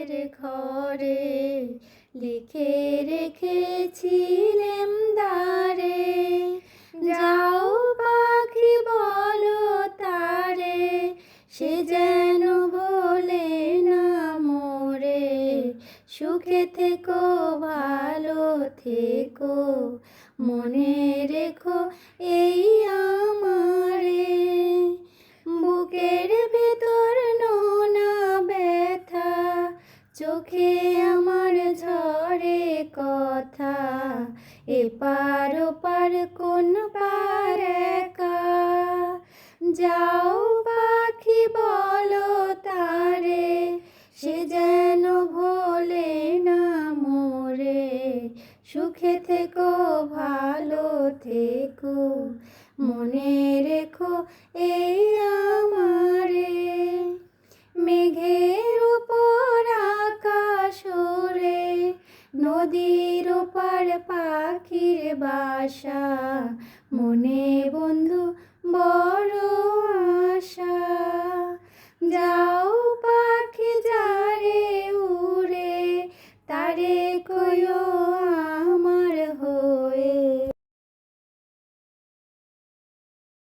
পাশের ঘরে লিখে রেখেছিলেম দ্বারে, যাও পাখি বলো তারে, সে যেন ভোলে না মোরে। সুখে থেকো ভালো থেকো, মনে রেখো এই আমারে। বুকের ভেতর নোনা ব্যথা, চোখে আমার ঝরে কথা, এপার ওপার কোন পার একা। যাও পাখি বলো তারে, সে যেন ভোলে না মোরে। সুখে থেকো ভালো থেকো, মনে রেখো এই আমারে। মেঘের উপর আকাশ ওড়ে, নদীর ওপার পাখির বাসা, মনে বন্ধু বড় আশা। যাও পাখি যারে উড়ে, তারে কইও